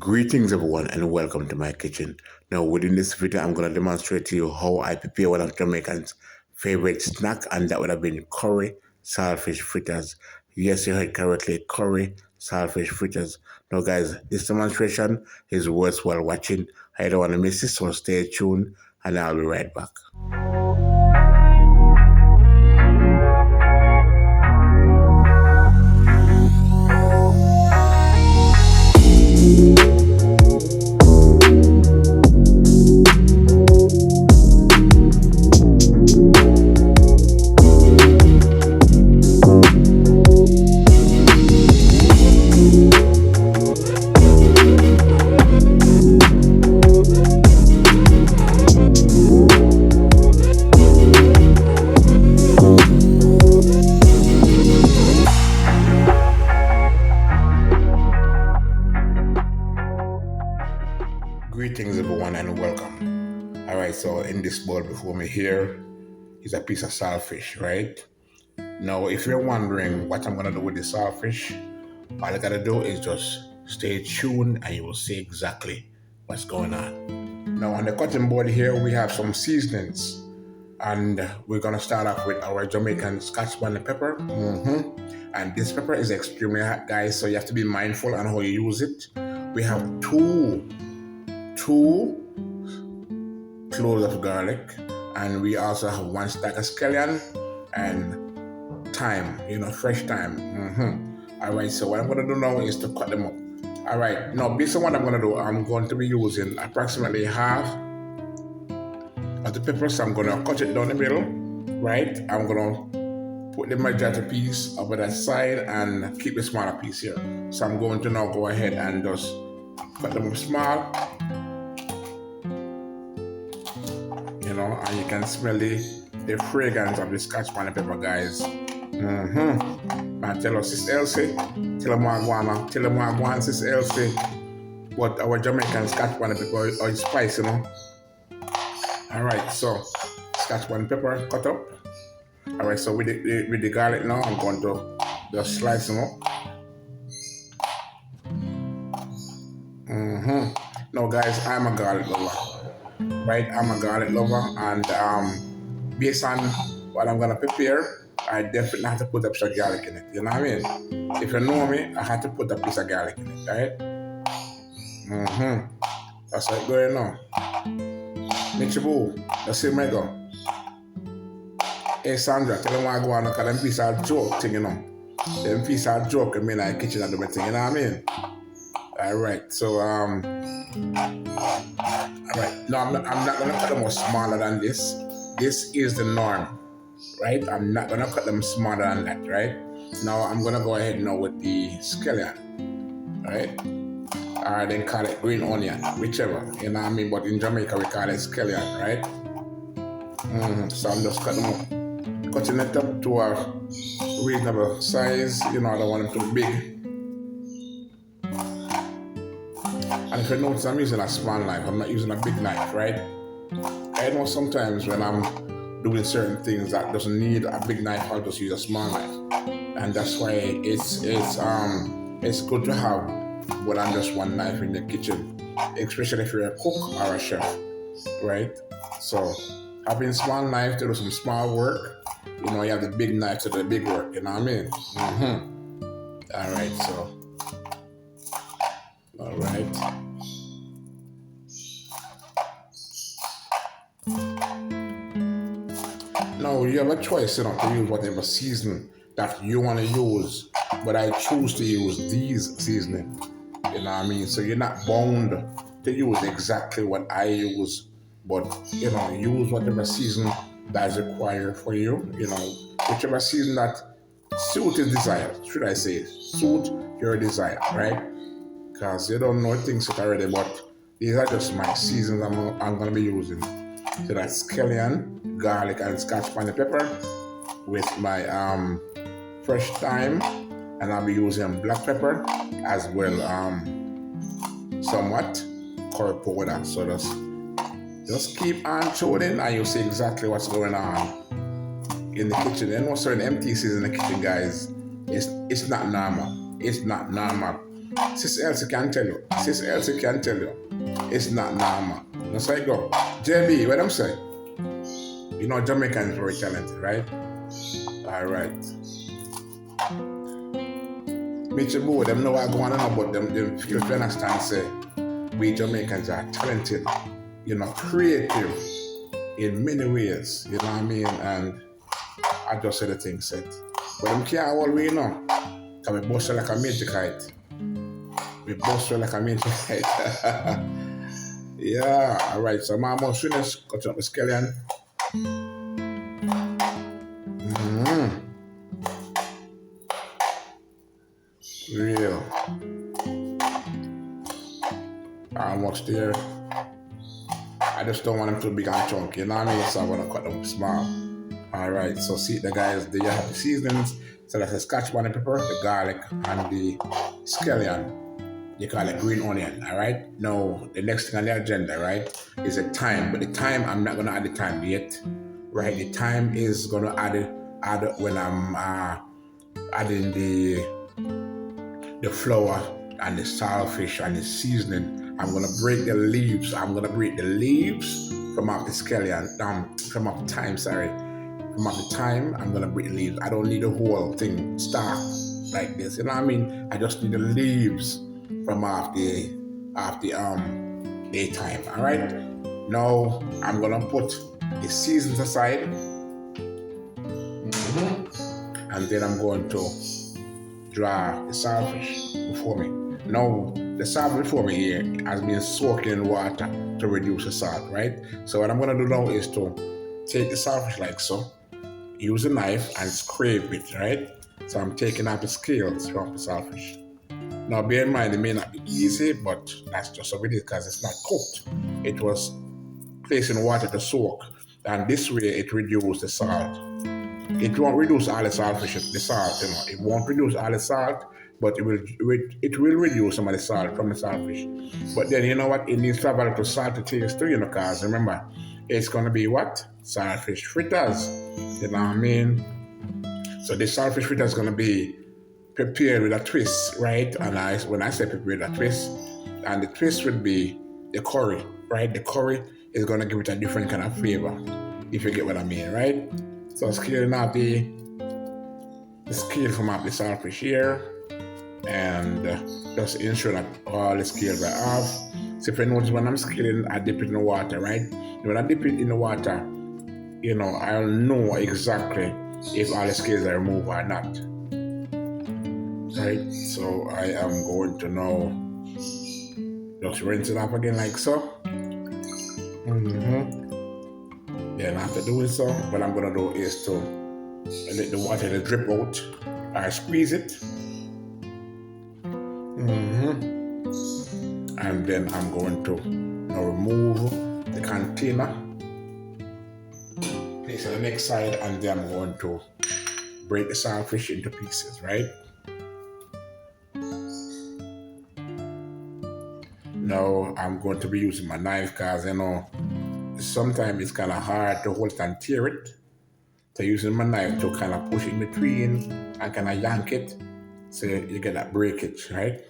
Greetings everyone and welcome to my kitchen. Now within this video I'm going to demonstrate to you how I prepare one of Jamaicans favorite snack, and that would have been curry saltfish fritters. Yes, you heard correctly, curry saltfish fritters. Now guys, this demonstration is worthwhile watching. I don't want to miss it, so stay tuned and I'll be right back. Greetings everyone and welcome. Alright, so in this bowl before me here is a piece of saltfish, right? Now if you're wondering what I'm gonna do with the saltfish, all I gotta do is just stay tuned and you will see exactly what's going on. Now on the cutting board here we have some seasonings, and we're gonna start off with our Jamaican Scotch bonnet pepper. And this pepper is extremely hot, guys, so you have to be mindful on how you use it. We have two cloves of garlic, and we also have one stack of scallion and thyme, fresh thyme. All right, so what I'm gonna do now is to cut them up. All right, now based on what I'm gonna do, I'm going to be using approximately half of the pepper, so I'm gonna cut it down the middle, right? I'm gonna put the majority piece over that side and keep the smaller piece here. So I'm going to now go ahead and just cut them up small. And you can smell the fragrance of the Scotch bonnet pepper, guys. And tell us, Sis Elsie, tell them what I want, Sis Elsie. But our Jamaican Scotch bonnet pepper is spicy, Alright, so Scotch bonnet pepper cut up. Alright, so with the garlic now, I'm going to just slice them up. Now guys, I'm a garlic lover. Right, I'm a garlic lover, and based on what I'm gonna prepare, I definitely have to put a piece of garlic in it. You know what I mean? If you know me, I have to put a piece of garlic in it, right? That's how it's going now. Michibu, that's it, my go. Hey Sandra, tell them what I go on, because them piece of joke thing, Them piece of joke, I mean, like kitchen and the thing, you know what I mean? Alright, so alright, no, I'm not gonna cut them more smaller than this. This is the norm, right? I'm not gonna cut them smaller than that, right? Now I'm gonna go ahead now with the scallion, right? Or then call it green onion, whichever, you know what I mean? But in Jamaica we call it scallion, right? So I'm just cutting it up to a reasonable size. I don't want them too big. And if you notice, I'm using a small knife, I'm not using a big knife, right? I know sometimes when I'm doing certain things that doesn't need a big knife, I'll just use a small knife. And that's why it's good to have more than just one knife in the kitchen, especially if you're a cook or a chef, right? So having a small knife to do some small work, you have the big knife to do the big work, you know what I mean? All right, so. All right. Now you have a choice, to use whatever season that you want to use, but I choose to use these seasoning. You know what I mean? So you're not bound to use exactly what I use, but use whatever season that is required for you. Whichever season that suit is desired, should I say, suit your desire, right? Because you don't know things yet already, but these are just my seasons I'm going to be using. So that's scallion, garlic, and Scotch bonnet pepper with my fresh thyme, and I'll be using black pepper as well, somewhat curry powder. So just keep on tuning and you'll see exactly what's going on in the kitchen. And also in empty season in the kitchen, guys, it's not normal. It's not normal. Sis Elsie can tell you. Sis Elsie can tell you. It's not normal. That's how it go. JB, what I'm saying? You know Jamaican is very talented, right? Alright. Make your boy, them know what going on about them feel to understand say we Jamaicans are talented, creative in many ways, you know what I mean? And I just said the thing said. But them can't all we know. Cause we bust like a magic kite. We bust like a magic kite. Yeah, alright, so I'm almost finished. Cut up the scallion. Real. Almost there. I just don't want them too big and chunky, you know what I mean? So I'm gonna cut them small. Alright, so see the guys, they have the seasonings. So that's the scotch bonnet pepper, the garlic, and the scallion. You call it green onion, alright? Now, the next thing on the agenda, right, is the thyme. But the thyme, I'm not gonna add the thyme yet. Right, the thyme is gonna add when I'm adding the flour and the saltfish and the seasoning. I'm gonna break the leaves. I'm gonna break the leaves from off the scallion, from off the thyme, sorry. From off the thyme, I'm gonna break the leaves. I don't need the whole thing stark like this. You know what I mean? I just need the leaves from off the thyme. Alright? Now I'm gonna put the seasons aside. And then I'm going to draw the saltfish before me. Now, the saltfish before me here has been soaking in water to reduce the salt, right? So what I'm gonna do now is to take the saltfish like so, use a knife and scrape it, right? So I'm taking out the scales from the saltfish. Now bear in mind, it may not be easy, but that's just how it is because it's not cooked. It was placed in water to soak, and this way it reduces the salt. It won't reduce all the saltfish, the salt, It won't reduce all the salt, but it will reduce some of the salt from the saltfish. But then you know what? It needs to have a little salty taste too, because remember, it's gonna be what? Saltfish fritters. You know what I mean? So the saltfish fritter is gonna be prepared with a twist, right? And when I say prepared with a twist, and the twist would be the curry, right? The curry is gonna give it a different kind of flavor, if you get what I mean, right? So scaling out the scale from off the saltfish here, and just ensure that all the scales are off. So if you notice when I'm scaling, I dip it in the water, right? When I dip it in the water, I'll know exactly if all the scales are removed or not. Right? So I am going to now just rinse it off again like so. Then after doing so, what I'm gonna do is to let the water drip out. I squeeze it. And then I'm going to now remove the container, place it on the next side, and then I'm going to break the saltfish into pieces, right? Now I'm going to be using my knife because sometimes it's kind of hard to hold it and tear it. So using my knife to kind of push it in between and kind of yank it so you get that breakage, right?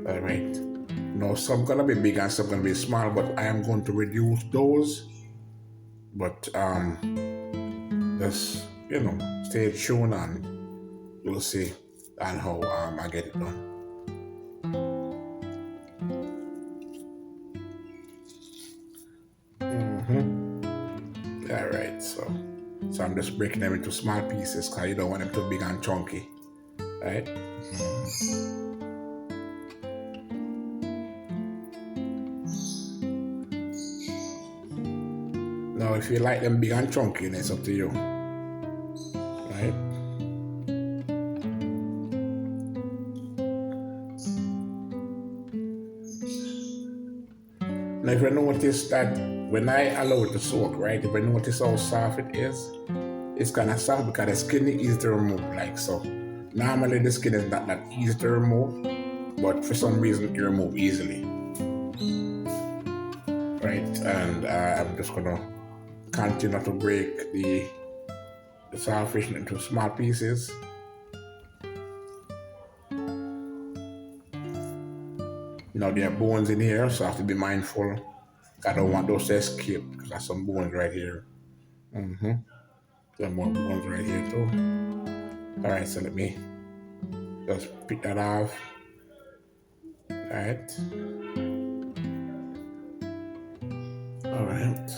All right. Now some gonna be big and some gonna be small, but I am going to reduce those. But just stay tuned and you'll see and how I get it done. All right, so I'm just breaking them into small pieces because you don't want them too big and chunky, right? Now, if you like them big and chunky, then it's up to you, right? Now, if you notice that when I allow it to soak, right, if you notice how soft it is, it's kind of soft because the skin is easy to remove, like so. Normally, the skin is not that easy to remove, but for some reason, it removes easily, right? And I'm just gonna continue to break the saltfish into small pieces. there are bones in here, so I have to be mindful. I don't want those to escape because there's some bones right here. Mm-hmm. There are more bones right here too. All right, so let me just pick that off. All right. All right.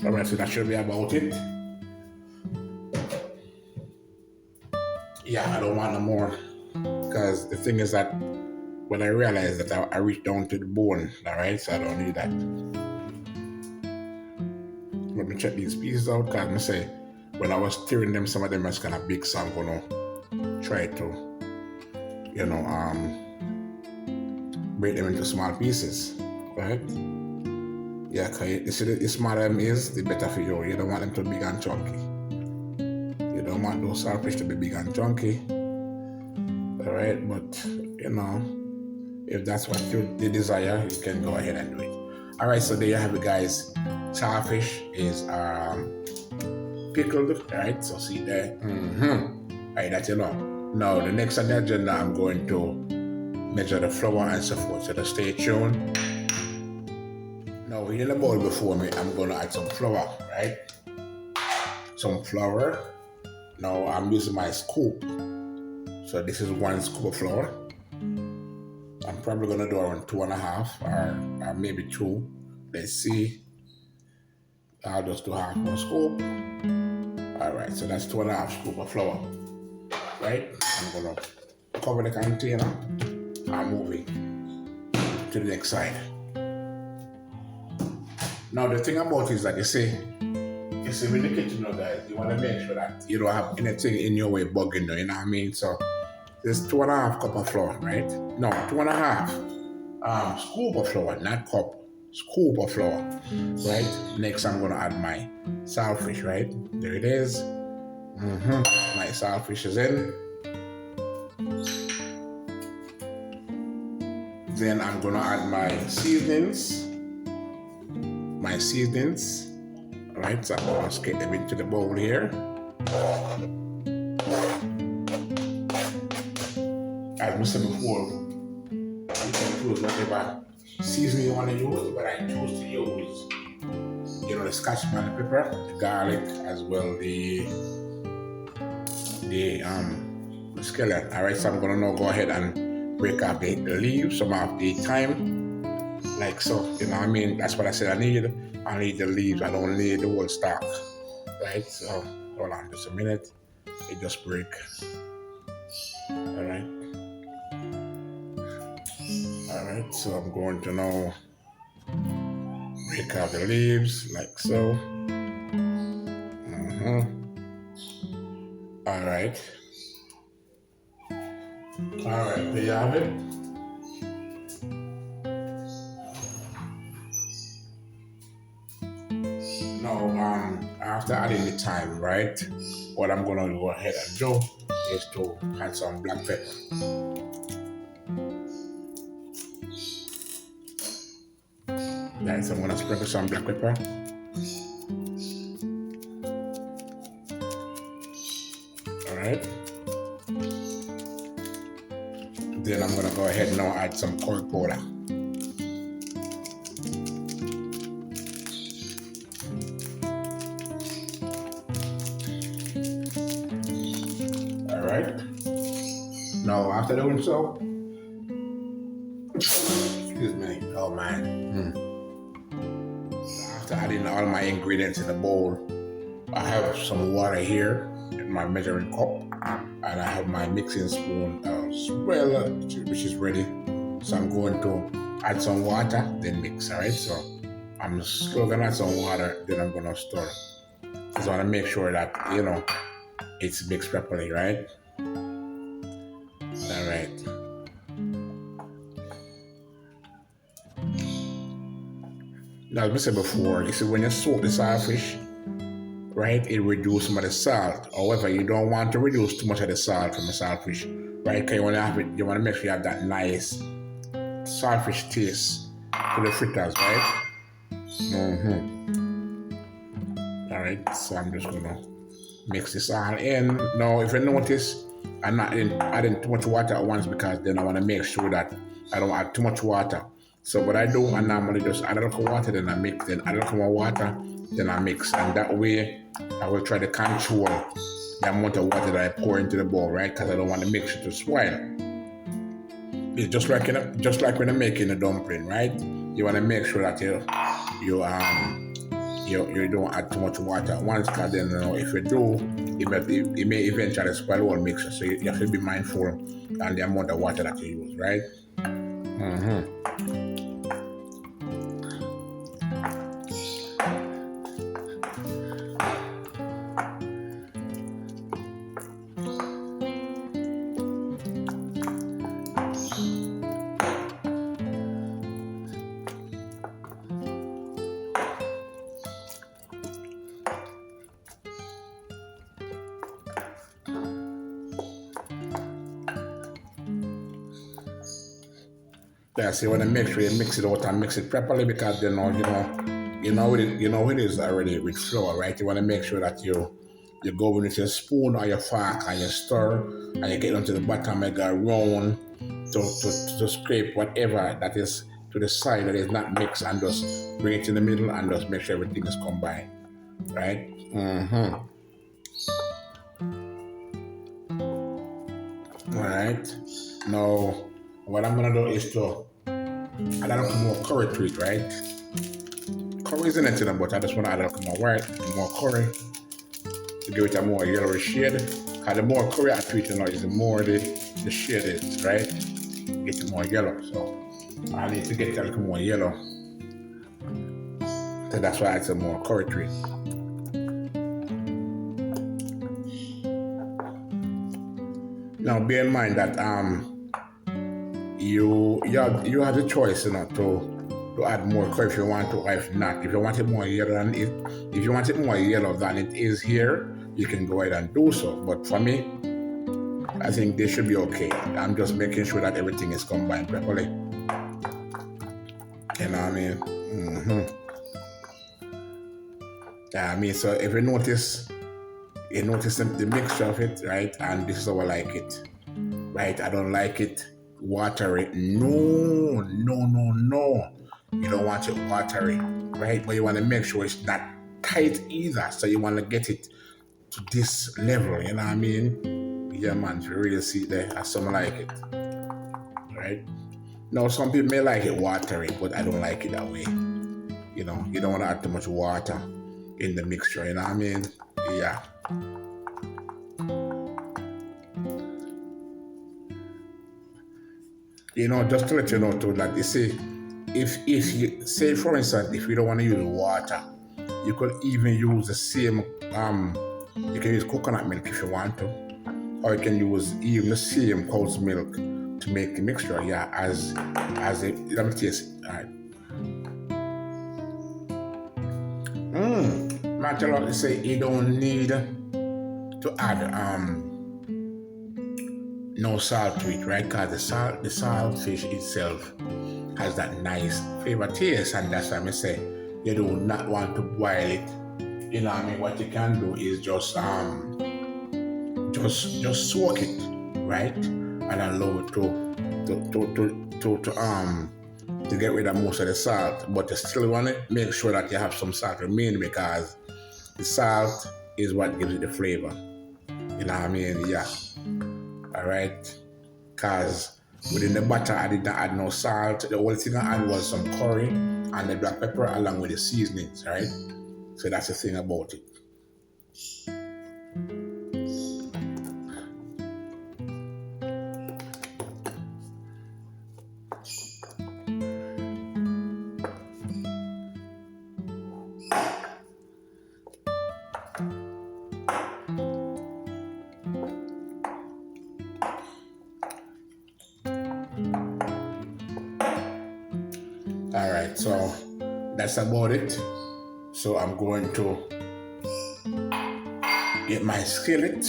All right, so that should be about it. Yeah, I don't want no more. Because the thing is that when I realized that I reached down to the bone, all right, so I don't need that. Let me check these pieces out, because I say, when I was tearing them, some of them was kind of big, so I'm gonna try to, break them into small pieces, right? Yeah, because the smaller them is, the better for you. You don't want them to be big and chunky. You don't want those saltfish to be big and chunky, all right? But, if that's what you desire, you can go ahead and do it. All right, so there you have it, guys. Saltfish is pickled, right? So see there. All right, that's enough. Now, the next on the agenda, I'm going to measure the flour and so forth. So just stay tuned. Now, in the bowl before me, I'm going to add some flour, right? Some flour. Now, I'm using my scoop. So this is 1 scoop of flour. I'm probably going to do around 2.5 or maybe 2. Let's see. I'll just do half a scoop. All right, so that's 2.5 scoop of flour, right? I'm going to cover the container and move it to the next side. Now, the thing about it is that you see in the kitchen, guys, you want to make sure that you don't have anything in your way bugging you, you know what I mean? So, there's 2.5 cup of flour, right? No, 2.5 scoop of flour, not cup, scoop of flour, right? Next, I'm going to add my saltfish, right? There it is. My saltfish is in. Then I'm going to add my seasonings. All right, so I'm going to skate them into the bowl here. As I said before, you can choose whatever seasoning you want to use, but I choose to use, the scotch bonnet pepper, the garlic, as well the skillet. All right, so I'm gonna now go ahead and break up the leaves, some of the thyme, like so. You know what I mean? That's what I said I need. I need the leaves. I don't need the whole stalk. Right? So hold on just a minute. It just break. All right. All right. So I'm going to now break out the leaves like so. All right. All right. There you have it. Now, after adding the thyme, right, what I'm gonna go ahead and do is to add some black pepper. Right, so I'm gonna sprinkle some black pepper. All right. Then I'm gonna go ahead and now add some curry powder. Now, after doing so, excuse me, oh man. After adding all my ingredients in the bowl, I have some water here in my measuring cup, and I have my mixing spoon as well, which is ready. So I'm going to add some water, then mix, all right? So I'm still gonna add some water, then I'm gonna stir. Just wanna make sure that, it's mixed properly, right? All right. Now, as I said before, you see, when you soak the saltfish, right, it reduces some of the salt. However, you don't want to reduce too much of the salt from the saltfish, right? Because you want to make sure you have that nice saltfish taste to the fritters, right? All right, so I'm just gonna mix this all in. Now, if you notice, I'm not adding too much water at once because then I want to make sure that I don't add too much water. So what I do, I normally just add a little water, then I mix, then add a little more water, then I mix. And that way, I will try to control the amount of water that I pour into the bowl, right? Because I don't want the mixture to spoil. It's just like when you're making a dumpling, right? You want to make sure that you don't add too much water at once, because then if you do, it may eventually spoil the whole mixture. So you have to be mindful on the amount of water that you use, right? Yeah, so you want to make sure you mix it out and mix it properly, because you know it is already with flour, right? You want to make sure that you go with your spoon or your fork and you stir, and you get onto the bottom, you go round to scrape whatever that is to the side that is not mixed, and just bring it in the middle and just make sure everything is combined, right? All right. Now, what I'm gonna do is to add a little more curry to it, right? Curry is in it, but I just want to add a little more curry to give it a more yellowish shade. Because the more curry I treat it, is the more the shade is, right? Get it more yellow. So I need to get it a little more yellow. So that's why I add some more curry to it. Now bear in mind that you have the choice, to add more curry if you want to, or if not. If you want it more yellow than it is here, you can go ahead and do so. But for me, I think they should be okay. I'm just making sure that everything is combined properly. You know what I mean? Yeah, I mean, so if you notice the mixture of it, right? And this is how I like it, right? I don't like it watery. No. You don't want it watery, right? But you want to make sure it's not tight either. So you want to get it to this level, you know what I mean? Yeah, man, you really see there. Some like it, right? Now, some people may like it watery, but I don't like it that way. You don't want to add too much water in the mixture, you know what I mean? Yeah. Just to let you know too, like you see, if you say, for instance, if you don't want to use water, you could even use the same you can use coconut milk if you want to, or you can use even the same cow's milk to make the mixture. Yeah, let me taste. All right. Matter of say, you don't need to add no salt to it, right? Because the saltfish itself has that nice flavor taste, and that's why I say you do not want to boil it. You know what I mean? What you can do is just soak it, right? And allow it to get rid of most of the salt. But you still want to make sure that you have some salt remaining, because the salt is what gives it the flavor. You know what I mean? Yeah. All right. Because within the butter, I did not add no salt. The only thing I added was some curry and the black pepper along with the seasonings, right? So that's the thing about it. All right, so that's about it. So I'm going to get my skillet,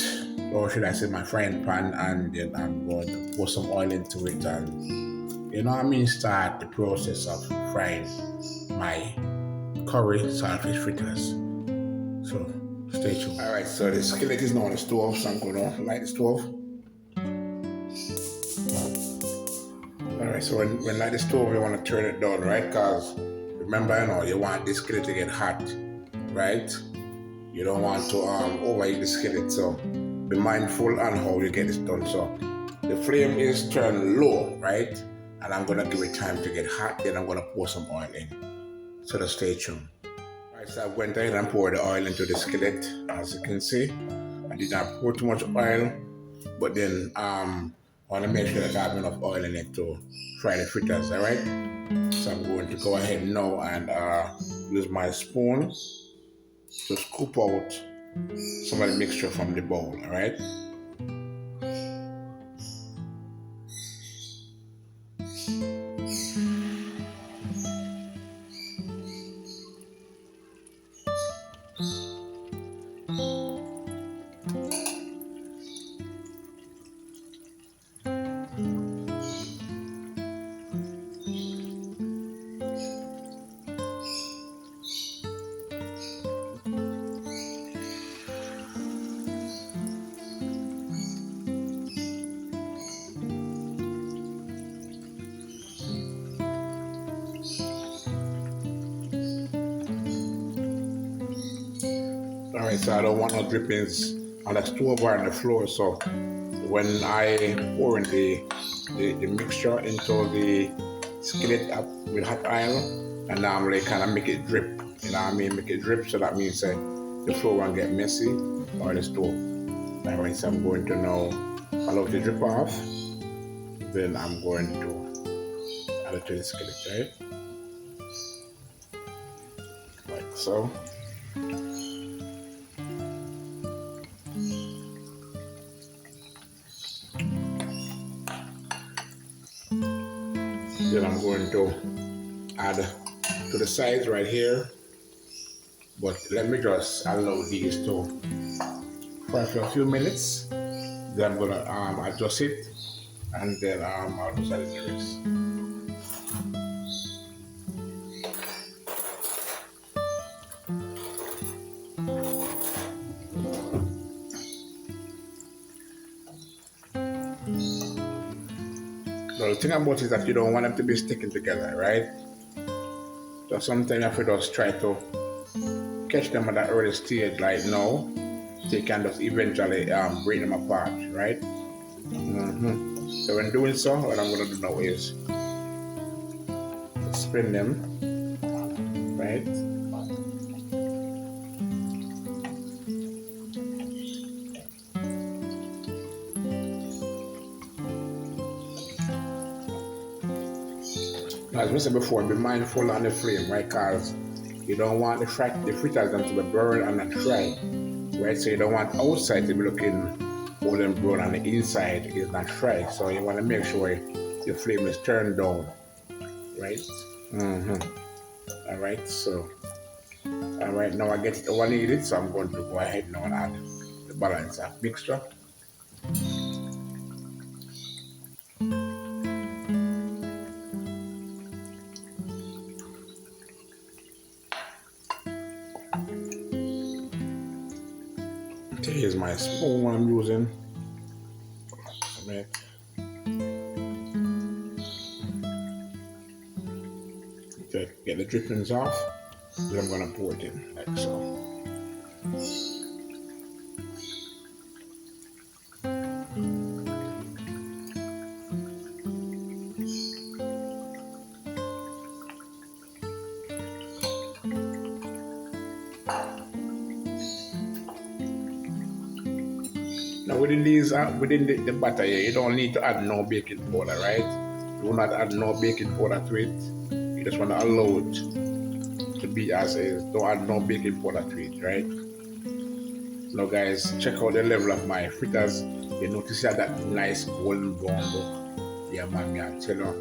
or should I say my frying pan, and then I'm going to pour some oil into it, and start the process of frying my curry saltfish fritters. So stay tuned. All right, so the skillet is now on the stove, so I'm going to light the stove. Alright, so when light the stove, you want to turn it down, right? Because remember, you want this skillet to get hot, right? You don't want to overheat the skillet, so be mindful on how you get this done. So the flame is turned low, right? And I'm gonna give it time to get hot, then I'm gonna pour some oil in. So just stay tuned. Alright, so I went ahead and poured the oil into the skillet. As you can see, I did not pour too much oil, but then I want to make sure that I have enough oil in it to fry the fritters, alright? So I'm going to go ahead now and use my spoon to scoop out some of the mixture from the bowl, alright? Alright, so I don't want no drippings on the stove or on the floor, so when I pour in the mixture into the skillet up with hot oil, and normally kind of make it drip, you know what I mean? Make it drip, so that means that the floor won't get messy or the stove. Alright, so I'm going to now allow it to drip off, then I'm going to add it to the skillet, right? Like so. Then I'm going to add to the sides right here, but let me just allow these to fry for a few minutes. Then I'm gonna adjust it, and then I'll just add the rest. So the thing about it is that you don't want them to be sticking together, right? So sometimes you have to just try to catch them at that early stage, like now. So you can just eventually break them apart, right? So when doing so, what I'm gonna do now is spin them, right? As we said before, be mindful on the flame, right? Because you don't want the fritters them to be burned and not dry, right? So you don't want outside to be looking golden brown and the inside is not fried. So you want to make sure the flame is turned down, right? All right, so all right, now I get it overkneaded, so I'm going to go ahead now and add the balance of mixture. Okay, here's my spoon I'm using. To get the drippings off, then I'm gonna pour it in like so. Now within these, within the batter here, you don't need to add no baking powder, right? Do not add no baking powder to it. You just want to allow it to be as is. Don't add no baking powder to it, right? Now guys, check out the level of my fritters. You notice that nice golden brown look. Yeah man, I tell you.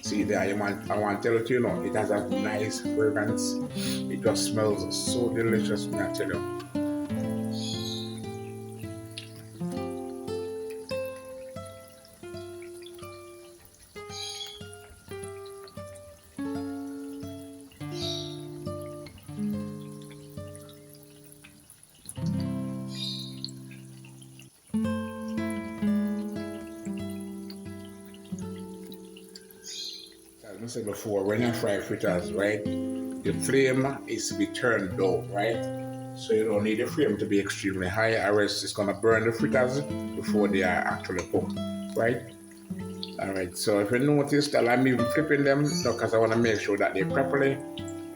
See there, I want to tell you, it has a nice fragrance. It just smells so delicious, I tell you. I said before, when you fry fritters, right, the flame is to be turned down, right? So you don't need the flame to be extremely high, or else it's gonna burn the fritters before they are actually cooked, right? All right. So if you notice that I'm even flipping them, because I want to make sure that they properly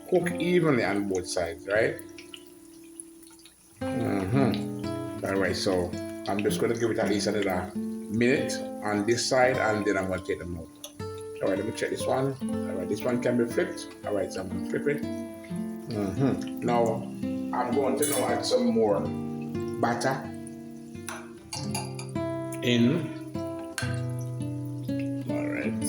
cook evenly on both sides, right? All right. So I'm just gonna give it at least another minute on this side, and then I'm gonna take them out. All right, let me check this one. All right, this one can be flipped. All right, so I'm going to flip it. Now, I'm going to now add some more butter in. All right.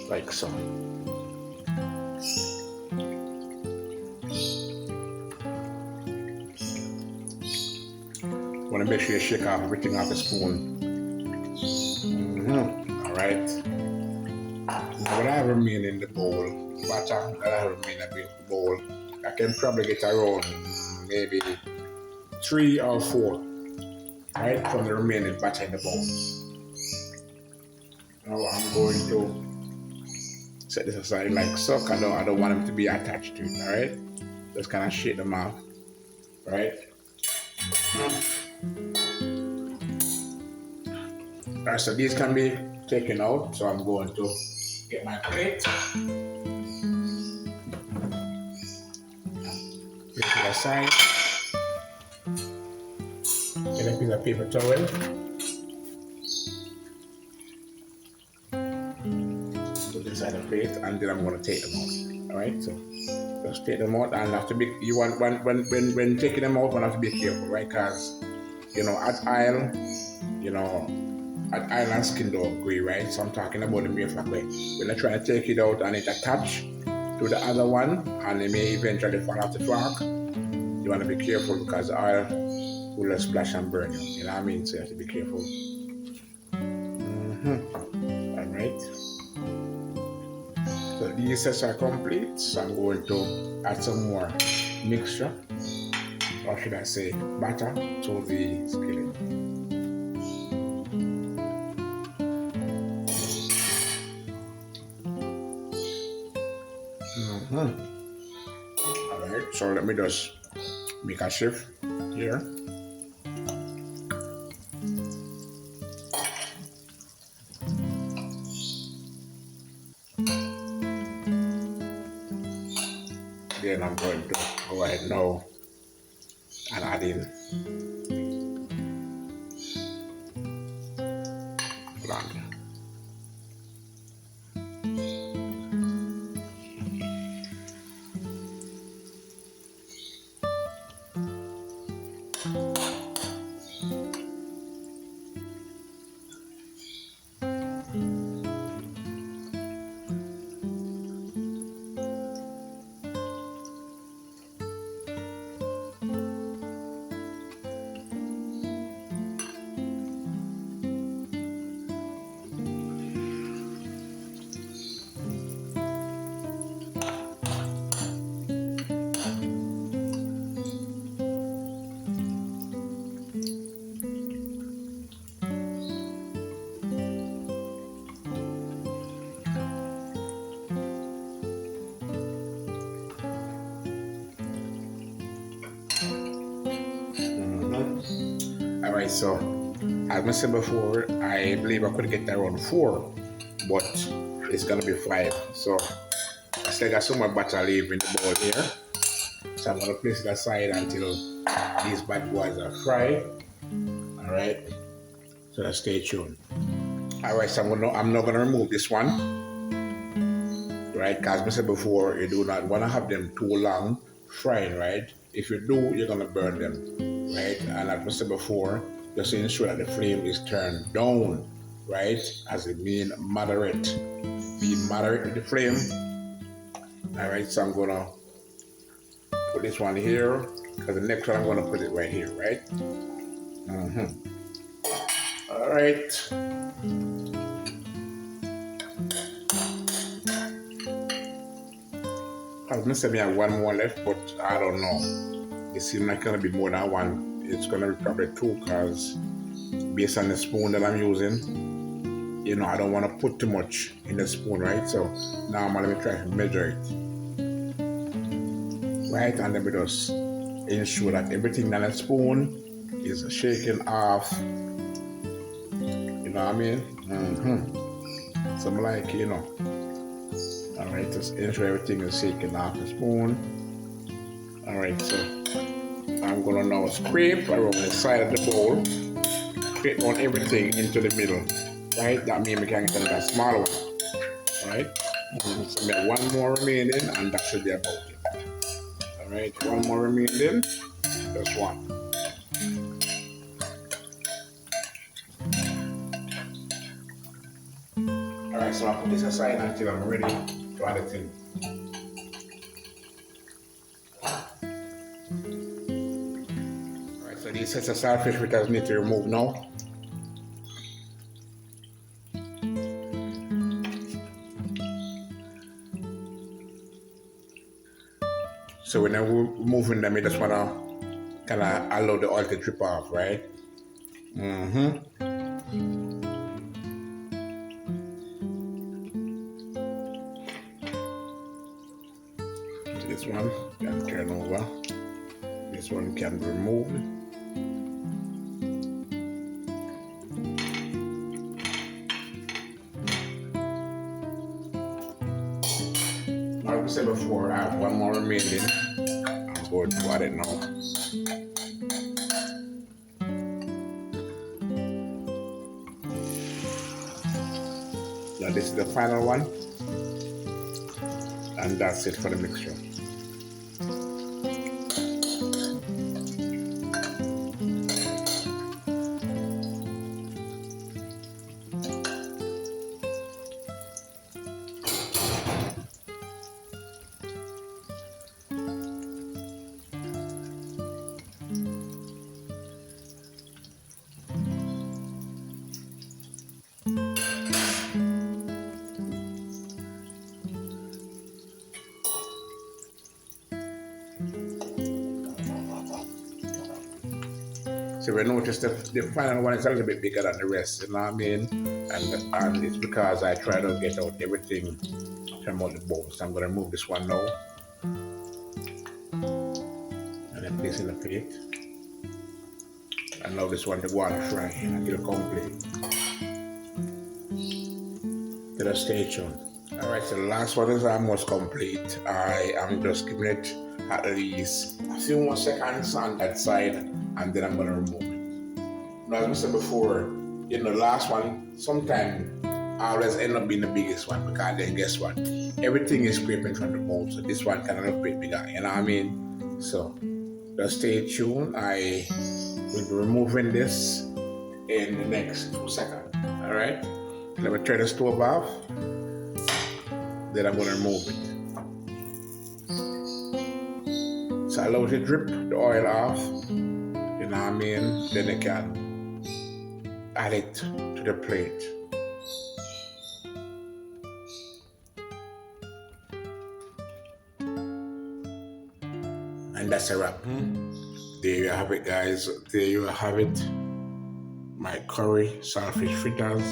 Like so. Want to make sure you shake off everything off the spoon. All right. What I have remain in the bowl, butter that I have remain in the bowl, I can probably get around maybe 3 or 4, right, from the remaining butter in the bowl. Now I'm going to set this aside like so. I don't want them to be attached to it. All right, just kind of shake them off, right? All right, so these can be taken out. So I'm going to get my plate, put it aside, get a piece of paper towel, put this inside the plate, and then I'm going to take them out. All right, so just take them out, and have to be when taking them out, one have to be careful, right? Because at aisle, at island skin don't agree, right? So I'm talking about the mere fact when I try to take it out and it attach to the other one and it may eventually fall off the fork, you want to be careful because the oil will splash and burn you. You know what I mean? So you have to be careful. All right. So these sets are complete. So I'm going to add some more mixture, or should I say butter, to the skillet. Alright, so let me just make a shift here. Then I'm going to go ahead now and add in blanc. Alright, so as I said before, I believe I could get around 4, but it's gonna be 5. So I still got some more butter leave in the bowl here. So I'm gonna place it aside until these bad boys are fried. Alright. So stay tuned. Alright, so I'm not gonna remove this one. Right, because I said before, you do not wanna have them too long frying, right? If you do, you're gonna burn them, right? And as I said before, just ensure that the flame is turned down, right? As it means moderate. Be moderate with the flame. Alright, so I'm gonna put this one here, because the next one I'm gonna put it right here, right? Alright. I was gonna say me have one more left, but I don't know. It seems like gonna be more than one, it's gonna be probably two, because based on the spoon that I'm using, I don't want to put too much in the spoon, right? So now I'm gonna try to measure it, right? And then we just ensure that everything on the spoon is shaken off. You know what I mean? So I'm like, all right, just ensure everything is shaken off the spoon. All right, so I'm gonna now scrape around the side of the bowl, scrape on everything into the middle, right? That means we can get a small one, right? So we have one more remaining, and that should be about it. All right, one more remaining, just one. All right, so I'll put this aside until I'm ready to add it in. All right, so these sets of saltfish fritters need to remove now. So when I'm moving them, I just wanna kind of allow the oil to drip off, right? This one can turn over. This one can be removed. Like I said before, I have one more remaining. I'm going to add it now. Now this is the final one, and that's it for the mixture. So we noticed the final one is a little bit bigger than the rest, you know what I mean? And it's because I try to get out everything from all the bowl. So I'm gonna remove this one now. And then place in the plate. And now this one to go on fry until complete. Just stay tuned. Alright, so the last one is almost complete. I am just giving it at least a few more seconds on that side, and then I'm gonna remove it. Now, as I said before, the last one, sometimes I always end up being the biggest one, because then guess what? Everything is scraping from the bowl, so this one can look bit bigger, you know what I mean? So just stay tuned. I will be removing this in the next 2 seconds. Alright? Let me turn the stove off. Then I'm gonna remove it. So I allow it to drip the oil off. You know what I mean? Then I can add it to the plate. And that's a wrap. There you have it, guys. There you have it. My curry saltfish fritters.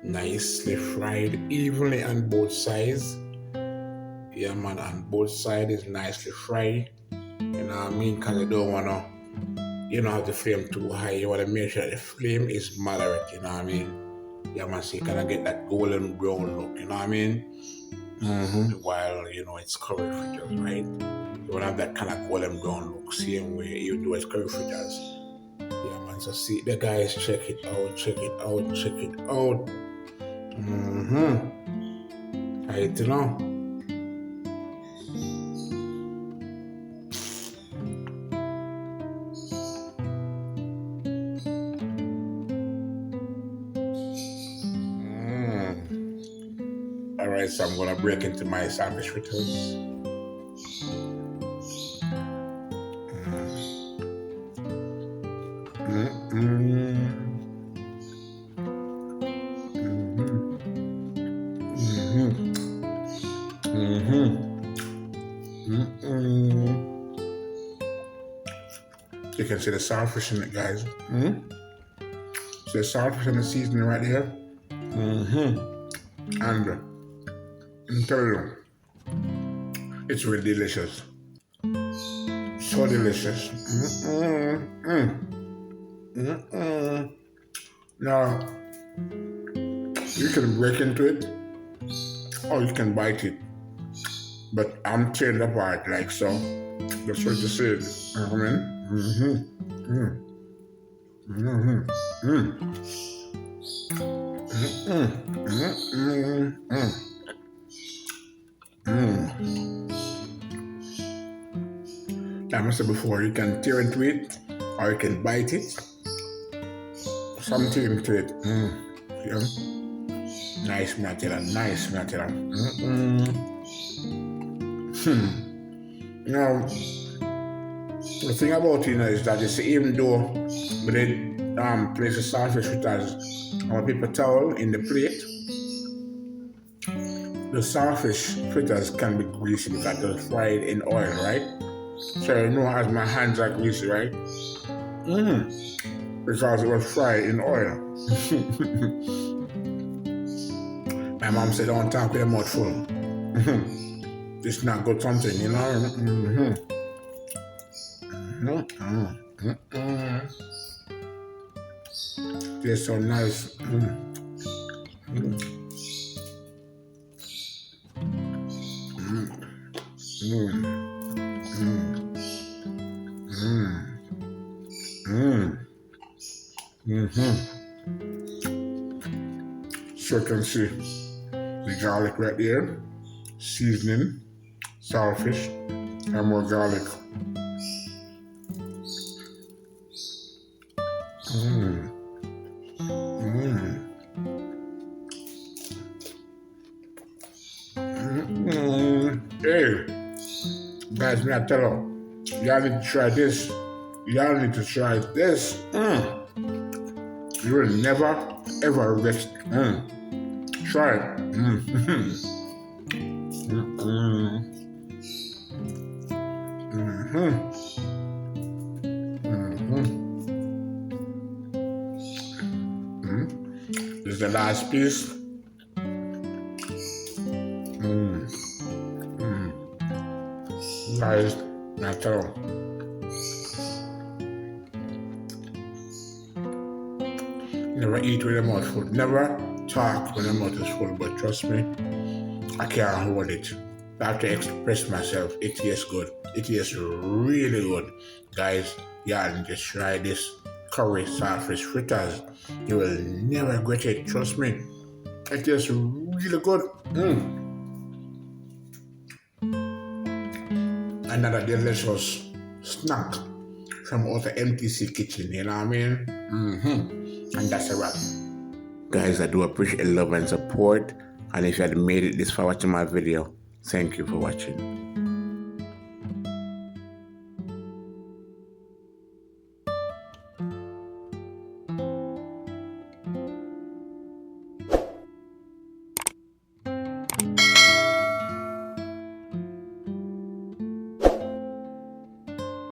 Nicely fried evenly on both sides. Yeah, man, on both sides is nicely fried. You know what I mean? Because you don't want to, have the flame too high. You want to make sure the flame is moderate, you know what I mean? Yeah, man, so you kind of get that golden brown look, you know what I mean? While, it's curry fritters, right? You want to have that kind of golden brown look, same way you do as curry fritters. Yeah, man, so see the guys, check it out, check it out, check it out. Right, Alright, so I'm gonna break into my saltfish fritters. You can see the saltfish in it, guys. So the saltfish and the seasoning right here. And I'm telling you, it's really delicious. So delicious. Now, you can break into it or you can bite it. But I'm tearing it apart like so. That's what you said. I mean, Like I said before, you can tear into it or you can bite it. Something into it. Yeah. Nice material, nice material. Now, the thing about it is that you see, even though we did place the saltfish fritters on a paper towel in the plate, the saltfish fritters can be greasy because they're fried in oil, right? So you know, as my hands are greasy, right? Because it was fried in oil. My mom said, don't talk with your mouth full. It's not good something, you know? Tastes so nice. So you can see the garlic right there, seasoning, saltfish, and more garlic. Hey, guys, me I tell you, y'all need to try this. Y'all need to try this. You will never ever regret it. Try it. This is the last piece. Guys, I tell you. Never eat with your mouth full. Never talk when your mouth is full. But trust me, I can't hold it. I have to express myself. It tastes good. It tastes really good. Guys, y'all just try this curry saltfish fritters. You will never regret it. Trust me. It tastes really good. Another delicious snack from out the MTC kitchen, you know what I mean? And that's a wrap. Guys, I do appreciate the love and support. And if you had made it this far watching my video, thank you for watching.